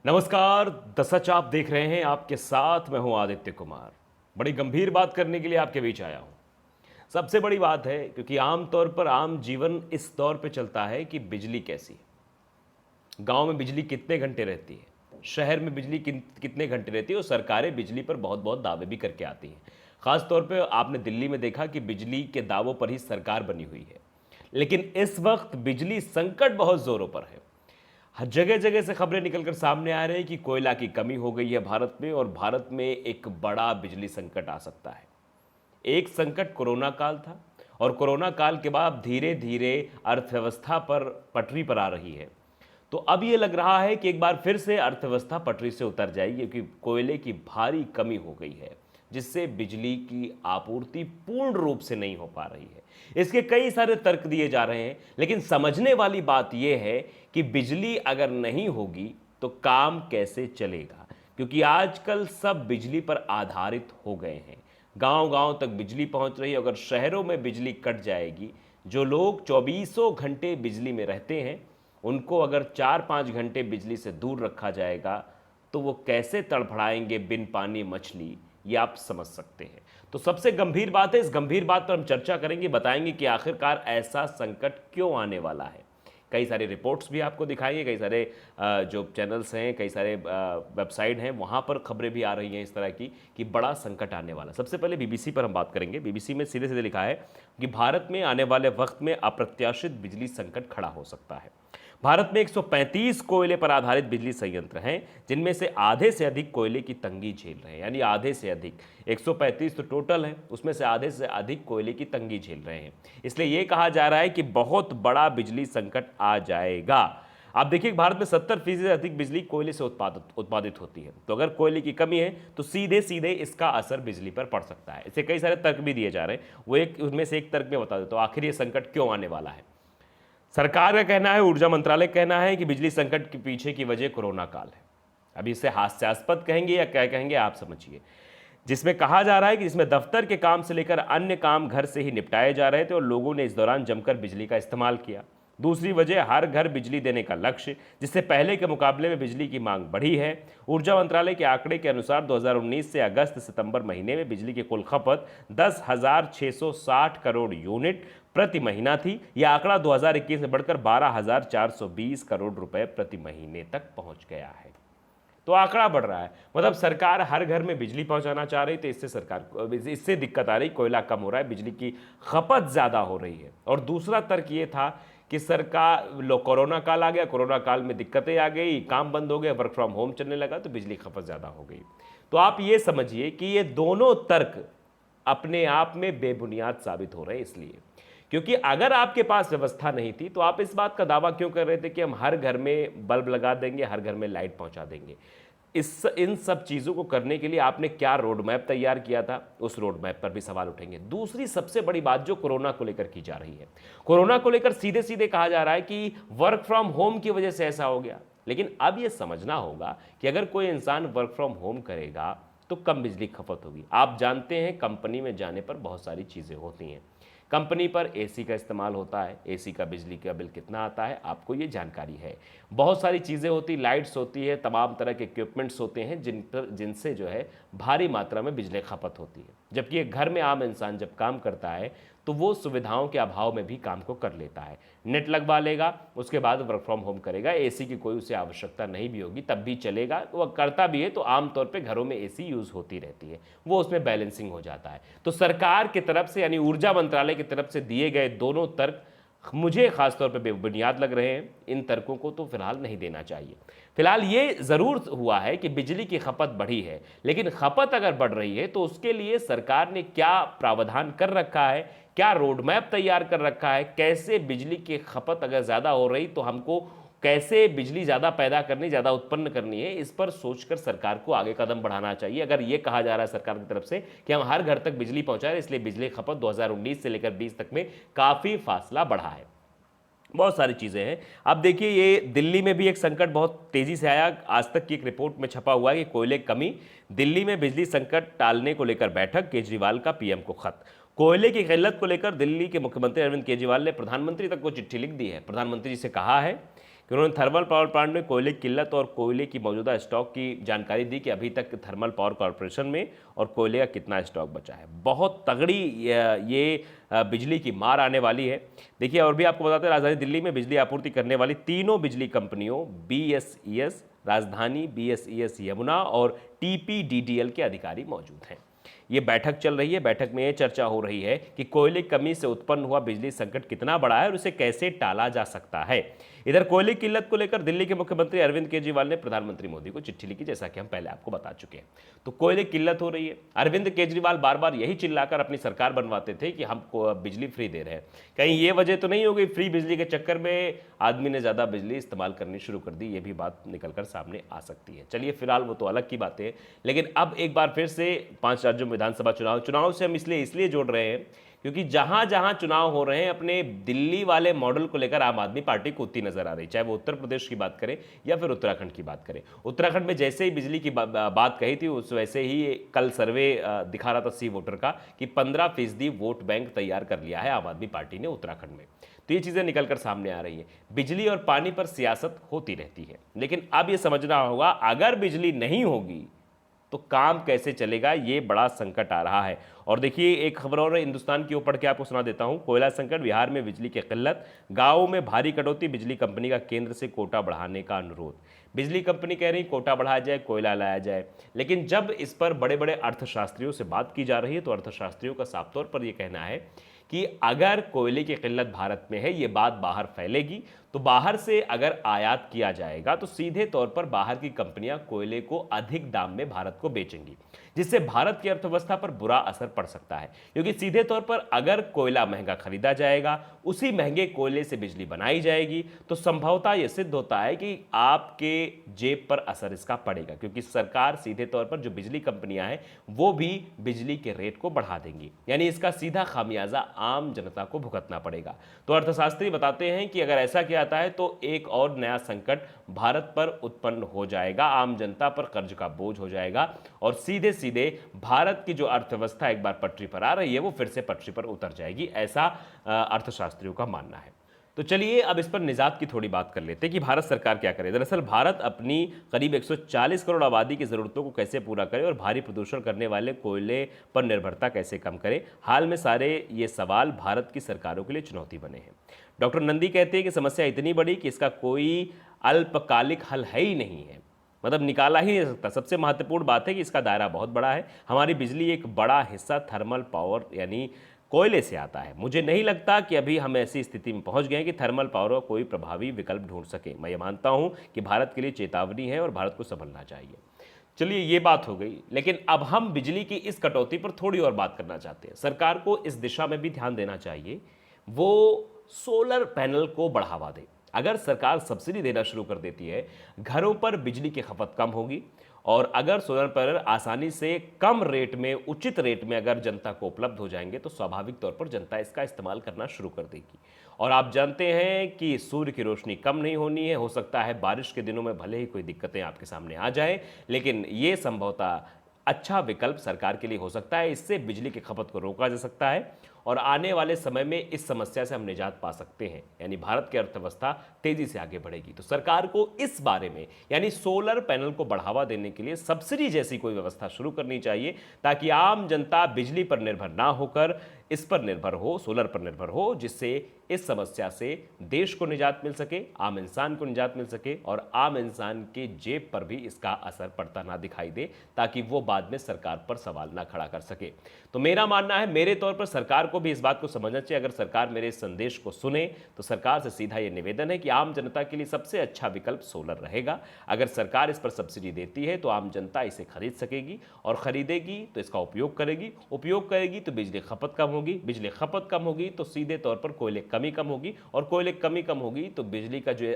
नमस्कार। The such आप देख रहे हैं, आपके साथ मैं हूं आदित्य कुमार। बड़ी गंभीर बात करने के लिए आपके बीच आया हूं। सबसे बड़ी बात है क्योंकि आम तौर पर आम जीवन इस दौर पे चलता है कि बिजली कैसी है, गांव में बिजली कितने घंटे रहती है, शहर में बिजली कितने घंटे रहती है, और सरकारें बिजली पर बहुत बहुत दावे भी करके आती हैं। खास तौर पे आपने दिल्ली में देखा कि बिजली के दावों पर ही सरकार बनी हुई है। लेकिन इस वक्त बिजली संकट बहुत जोरों पर है। हर जगह जगह से खबरें निकलकर सामने आ रही हैं कि कोयला की कमी हो गई है भारत में, और भारत में एक बड़ा बिजली संकट आ सकता है। एक संकट कोरोना काल था, और कोरोना काल के बाद धीरे धीरे अर्थव्यवस्था पर पटरी पर आ रही है। तो अब ये लग रहा है कि एक बार फिर से अर्थव्यवस्था पटरी से उतर जाएगी, क्योंकि कोयले की भारी कमी हो गई है, जिससे बिजली की आपूर्ति पूर्ण रूप से नहीं हो पा रही है। इसके कई सारे तर्क दिए जा रहे हैं, लेकिन समझने वाली बात यह है कि बिजली अगर नहीं होगी तो काम कैसे चलेगा, क्योंकि आजकल सब बिजली पर आधारित हो गए हैं। गांव गांव तक बिजली पहुंच रही है। अगर शहरों में बिजली कट जाएगी, जो लोग चौबीसों घंटे बिजली में रहते हैं, उनको अगर 4-5 घंटे बिजली से दूर रखा जाएगा तो वो कैसे तड़फड़ाएंगे बिन पानी मछली, ये आप समझ सकते हैं। तो सबसे गंभीर बात है, इस गंभीर बात पर हम चर्चा करेंगे, बताएंगे कि आखिरकार ऐसा संकट क्यों आने वाला है। कई सारी रिपोर्ट्स भी आपको दिखाएंगे, कई सारे जो चैनल्स हैं, कई सारे वेबसाइट हैं, वहाँ पर खबरें भी आ रही हैं इस तरह की कि बड़ा संकट आने वाला। सबसे पहले बीबीसी पर हम बात करेंगे। बीबीसी में सीधे सीधे लिखा है कि भारत में आने वाले वक्त में अप्रत्याशित बिजली संकट खड़ा हो सकता है। भारत में 135 कोयले पर आधारित बिजली संयंत्र हैं, जिनमें से आधे से अधिक कोयले की तंगी झेल रहे हैं। यानी आधे से अधिक, 135 तो टोटल है, उसमें से आधे से अधिक कोयले की तंगी झेल रहे हैं। इसलिए यह कहा जा रहा है कि बहुत बड़ा बिजली संकट आ जाएगा। आप देखिए, भारत में 70% से अधिक बिजली कोयले से उत्पादित होती है। तो अगर कोयले की कमी है तो सीधे सीधे इसका असर बिजली पर पड़ सकता है। इससे कई सारे तर्क भी दिए जा रहे हैं, वो एक उनमें से एक तर्क में बता देता हूं आखिर ये संकट क्यों आने वाला है। सरकार का कहना है, ऊर्जा मंत्रालय का कहना है कि बिजली संकट के पीछे की वजह कोरोना काल है। अभी इसे हास्यास्पद कहेंगे या क्या कहेंगे आप समझिए। जिसमें कहा जा रहा है कि इसमें दफ्तर के काम से लेकर अन्य काम घर से ही निपटाए जा रहे थे, और लोगों ने इस दौरान जमकर बिजली का इस्तेमाल किया। दूसरी वजह, हर घर बिजली देने का लक्ष्य, जिससे पहले के मुकाबले में बिजली की मांग बढ़ी है। ऊर्जा मंत्रालय के आंकड़े के अनुसार 2019 से अगस्त सितंबर महीने में बिजली की कुल खपत 10,660 करोड़ यूनिट प्रति महीना थी। यह आंकड़ा 2021 में बढ़कर 12,420 करोड़ रुपए प्रति महीने तक पहुंच गया है। तो आंकड़ा बढ़ रहा है, मतलब सरकार हर घर में बिजली पहुंचाना चाह रही, तो इससे सरकार को इससे दिक्कत आ रही, कोयला कम हो रहा है, बिजली की खपत ज़्यादा हो रही है। और दूसरा तर्क ये था कि सरकार, कोरोना काल आ गया, कोरोना काल में दिक्कतें आ गई, काम बंद हो गए, वर्क फ्रॉम होम चलने लगा, तो बिजली खपत ज़्यादा हो गई। तो आप ये समझिए कि ये दोनों तर्क अपने आप में बेबुनियाद साबित हो रहे हैं। इसलिए क्योंकि अगर आपके पास व्यवस्था नहीं थी तो आप इस बात का दावा क्यों कर रहे थे कि हम हर घर में बल्ब लगा देंगे, हर घर में लाइट पहुंचा देंगे। इन सब चीज़ों को करने के लिए आपने क्या रोड मैप तैयार किया था, उस रोड मैप पर भी सवाल उठेंगे। दूसरी सबसे बड़ी बात जो कोरोना को लेकर की जा रही है, कोरोना को लेकर सीधे सीधे कहा जा रहा है कि वर्क फ्रॉम होम की वजह से ऐसा हो गया। लेकिन अब यह समझना होगा कि अगर कोई इंसान वर्क फ्रॉम होम करेगा तो कम बिजली खपत होगी। आप जानते हैं, कंपनी में जाने पर बहुत सारी चीज़ें होती हैं। कंपनी पर एसी का इस्तेमाल होता है, एसी का बिजली का बिल कितना आता है आपको ये जानकारी है। बहुत सारी चीज़ें होती, लाइट्स होती है, तमाम तरह के इक्विपमेंट्स होते हैं जिनसे जो है भारी मात्रा में बिजली खपत होती है। जबकि एक घर में आम इंसान जब काम करता है तो वो सुविधाओं के अभाव में भी काम को कर लेता है। नेट लगवा लेगा, उसके बाद वर्क फ्रॉम होम करेगा, एसी की कोई उसे आवश्यकता नहीं भी होगी तब भी चलेगा। वह करता भी है तो आमतौर पे घरों में एसी यूज़ होती रहती है, वो उसमें बैलेंसिंग हो जाता है। तो सरकार की तरफ से यानी ऊर्जा मंत्रालय की तरफ से दिए गए दोनों तर्क मुझे खासतौर पर बेबुनियाद लग रहे हैं। इन तर्कों को तो फिलहाल नहीं देना चाहिए। फिलहाल ये ज़रूर हुआ है कि बिजली की खपत बढ़ी है, लेकिन खपत अगर बढ़ रही है तो उसके लिए सरकार ने क्या प्रावधान कर रखा है, क्या रोड मैप तैयार कर रखा है, कैसे बिजली की खपत अगर ज़्यादा हो रही तो हमको कैसे बिजली ज़्यादा पैदा करनी, ज़्यादा उत्पन्न करनी है, इस पर सोचकर सरकार को आगे कदम बढ़ाना चाहिए। अगर ये कहा जा रहा है सरकार की तरफ से कि हम हर घर तक बिजली पहुंचाएं, इसलिए बिजली खपत 2019 से लेकर 20 तक में काफ़ी फासला बढ़ा है। बहुत सारी चीज़ें हैं। अब देखिए, ये दिल्ली में भी एक संकट बहुत तेज़ी से आया। आज तक की एक रिपोर्ट में छपा हुआ है कि कोयले की कमी, दिल्ली में बिजली संकट टालने को लेकर बैठक, केजरीवाल का पीएम को खत। कोयले की किल्लत को लेकर दिल्ली के मुख्यमंत्री अरविंद केजरीवाल ने प्रधानमंत्री तक को चिट्ठी लिख दी है। प्रधानमंत्री जी से कहा है कि उन्होंने थर्मल पावर प्लांट में कोयले की किल्लत और कोयले की मौजूदा स्टॉक की जानकारी दी कि अभी तक थर्मल पावर कॉरपोरेशन में और कोयले का कितना स्टॉक बचा है। बहुत तगड़ी ये बिजली की मार आने वाली है। देखिए, और भी आपको बताते हैं, राजधानी दिल्ली में बिजली आपूर्ति करने वाली तीनों बिजली कंपनियों BSES राजधानी, BSES यमुना और TPDDL के अधिकारी मौजूद हैं। ये बैठक चल रही है। बैठक में ये चर्चा हो रही है कि कोयले की कमी से उत्पन्न हुआ बिजली संकट कितना बड़ा है और उसे कैसे टाला जा सकता है। इधर कोयले की किल्लत को लेकर दिल्ली के मुख्यमंत्री अरविंद केजरीवाल ने प्रधानमंत्री मोदी को चिट्ठी लिखी, जैसा कि हम पहले आपको बता चुके हैं। तो कोयले की किल्लत हो रही है। अरविंद केजरीवाल बार बार यही चिल्लाकर अपनी सरकार बनवाते थे कि हम बिजली फ्री दे रहे हैं। कहीं ये वजह तो नहीं हो गई फ्री बिजली के चक्कर में आदमी ने ज्यादा बिजली इस्तेमाल करनी शुरू कर दी? ये भी बात निकलकर सामने आ सकती है। चलिए, फिलहाल वो तो अलग की बात है, लेकिन अब एक बार फिर से 5 राज्यों में विधानसभा चुनाव से हम इसलिए जोड़ रहे हैं क्योंकि जहां जहां चुनाव हो रहे हैं, अपने दिल्ली वाले मॉडल को लेकर आम आदमी पार्टी कूदती नजर आ रही, चाहे वो उत्तर प्रदेश की बात करें या फिर उत्तराखंड की बात करें। उत्तराखंड में जैसे ही बिजली की बात कही थी, उस वैसे ही कल सर्वे दिखा रहा था सी वोटर का कि 15% वोट बैंक तैयार कर लिया है आम आदमी पार्टी ने उत्तराखंड में। तो ये चीजें निकलकर सामने आ रही है। बिजली और पानी पर सियासत होती रहती है, लेकिन अब यह समझना होगा, अगर बिजली नहीं होगी तो काम कैसे चलेगा, ये बड़ा संकट आ रहा है। और देखिए, एक खबर और हिंदुस्तान की ऊपर के आपको सुना देता हूं। कोयला संकट, बिहार में बिजली की किल्लत, गांवों में भारी कटौती, बिजली कंपनी का केंद्र से कोटा बढ़ाने का अनुरोध। बिजली कंपनी कह रही कोटा बढ़ाया जाए, कोयला लाया जाए, लेकिन जब इस पर बड़े बड़े अर्थशास्त्रियों से बात की जा रही है तो अर्थशास्त्रियों का साफ तौर पर यह कहना है कि अगर कोयले की किल्लत भारत में है, ये बात बाहर फैलेगी तो बाहर से अगर आयात किया जाएगा तो सीधे तौर पर बाहर की कंपनियां कोयले को अधिक दाम में भारत को बेचेंगी, जिससे भारत की अर्थव्यवस्था पर बुरा असर पड़ सकता है। क्योंकि सीधे तौर पर अगर कोयला महंगा खरीदा जाएगा, उसी महंगे कोयले से बिजली बनाई जाएगी, तो संभवतः यह सिद्ध होता है कि आपके जेब पर असर इसका पड़ेगा, क्योंकि सरकार सीधे तौर पर जो बिजली कंपनियां हैं वो भी बिजली के रेट को बढ़ा देंगी, यानी इसका सीधा खामियाजा आम जनता को भुगतना पड़ेगा। तो अर्थशास्त्री बताते हैं कि अगर ऐसा किया जाता है तो एक और नया संकट भारत पर उत्पन्न हो जाएगा, आम जनता पर कर्ज का बोझ हो जाएगा और सीधे सीधे भारत की जो अर्थव्यवस्था एक बार पटरी पर आ रही है वो फिर से पटरी पर उतर जाएगी, ऐसा अर्थशास्त्रियों का मानना है। तो चलिए अब इस पर निजात की थोड़ी बात कर लेते हैं कि भारत सरकार क्या करे। दरअसल भारत अपनी करीब 140 करोड़ आबादी की ज़रूरतों को कैसे पूरा करे और भारी प्रदूषण करने वाले कोयले पर निर्भरता कैसे कम करे, हाल में सारे ये सवाल भारत की सरकारों के लिए चुनौती बने हैं। डॉक्टर नंदी कहते हैं कि समस्या इतनी बड़ी कि इसका कोई अल्पकालिक हल है ही नहीं है, मतलब निकाला ही नहीं सकता। सबसे महत्वपूर्ण बात है कि इसका दायरा बहुत बड़ा है। हमारी बिजली एक बड़ा हिस्सा थर्मल पावर यानी कोयले से आता है। मुझे नहीं लगता कि अभी हम ऐसी स्थिति में पहुंच गए हैं कि थर्मल पावर का कोई प्रभावी विकल्प ढूंढ सके। मैं ये मानता हूं कि भारत के लिए चेतावनी है और भारत को संभलना चाहिए। चलिए, ये बात हो गई, लेकिन अब हम बिजली की इस कटौती पर थोड़ी और बात करना चाहते हैं। सरकार को इस दिशा में भी ध्यान देना चाहिए, वो सोलर पैनल को बढ़ावा दे। अगर सरकार सब्सिडी देना शुरू कर देती है, घरों पर बिजली की खपत कम होगी और अगर सोलर पैनल आसानी से कम रेट में, उचित रेट में अगर जनता को उपलब्ध हो जाएंगे तो स्वाभाविक तौर पर जनता इसका इस्तेमाल करना शुरू कर देगी। और आप जानते हैं कि सूर्य की रोशनी कम नहीं होनी है। हो सकता है बारिश के दिनों में भले ही कोई दिक्कतें आपके सामने आ जाए, लेकिन ये संभवतः अच्छा विकल्प सरकार के लिए हो सकता है। इससे बिजली की खपत को रोका जा सकता है और आने वाले समय में इस समस्या से हम निजात पा सकते हैं, यानी भारत की अर्थव्यवस्था तेजी से आगे बढ़ेगी। तो सरकार को इस बारे में, यानी सोलर पैनल को बढ़ावा देने के लिए सब्सिडी जैसी कोई व्यवस्था शुरू करनी चाहिए, ताकि आम जनता बिजली पर निर्भर ना होकर इस पर निर्भर हो, सोलर पर निर्भर हो, जिससे इस समस्या से देश को निजात मिल सके, आम इंसान को निजात मिल सके और आम इंसान के जेब पर भी इसका असर पड़ता ना दिखाई दे, ताकि वो बाद में सरकार पर सवाल ना खड़ा कर सके। तो मेरा मानना है, मेरे तौर पर सरकार को भी इस बात को समझना चाहिए। अगर सरकार मेरे इस संदेश को सुने तो सरकार से सीधा ये निवेदन है कि आम जनता के लिए सबसे अच्छा विकल्प सोलर रहेगा। अगर सरकार इस पर सब्सिडी देती है तो आम जनता इसे खरीद सकेगी और खरीदेगी तो इसका उपयोग करेगी तो बिजली खपत कम होगी, बिजली खपत कम होगी तो सीधे तौर पर कोयले कमी कम होगी और कोयले कमी कम होगी तो बिजली का जो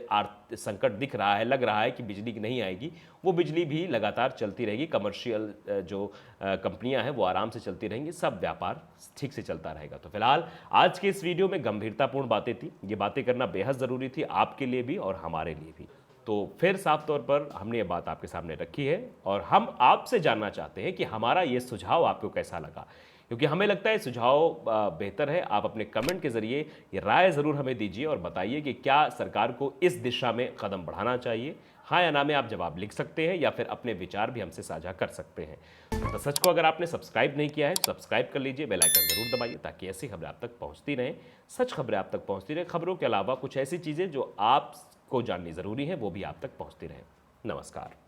संकट दिख रहा है, लग रहा है कि बिजली की नहीं आएगी, वो बिजली भी लगातार चलती रहेगी। कमर्शियल जो कंपनियां हैं वो आराम से चलती रहेंगी, सब व्यापार ठीक से चलता रहेगा। तो फिलहाल आज के इस वीडियो में गंभीरतापूर्ण बातें थी, ये बातें करना बेहद ज़रूरी थी आपके लिए भी और हमारे लिए भी। तो फिर साफ तौर पर हमने ये बात आपके सामने रखी है और हम आपसे जानना चाहते हैं कि हमारा ये सुझाव आपको कैसा लगा। क्योंकि हमें लगता है सुझाव बेहतर है। आप अपने कमेंट के जरिए ये राय ज़रूर हमें दीजिए और बताइए कि क्या सरकार को इस दिशा में कदम बढ़ाना चाहिए। हाँ या ना में आप जवाब लिख सकते हैं या फिर अपने विचार भी हमसे साझा कर सकते हैं। तो सच को अगर आपने सब्सक्राइब नहीं किया है तो सब्सक्राइब कर लीजिए, बेल आइकन जरूर दबाइए ताकि ऐसी खबरें आप तक पहुंचती रहें। सच खबरें आप तक पहुंचती रहें, खबरों के अलावा कुछ ऐसी चीज़ें जो आपको जाननी ज़रूरी है वो भी आप तक पहुंचती रहें। नमस्कार।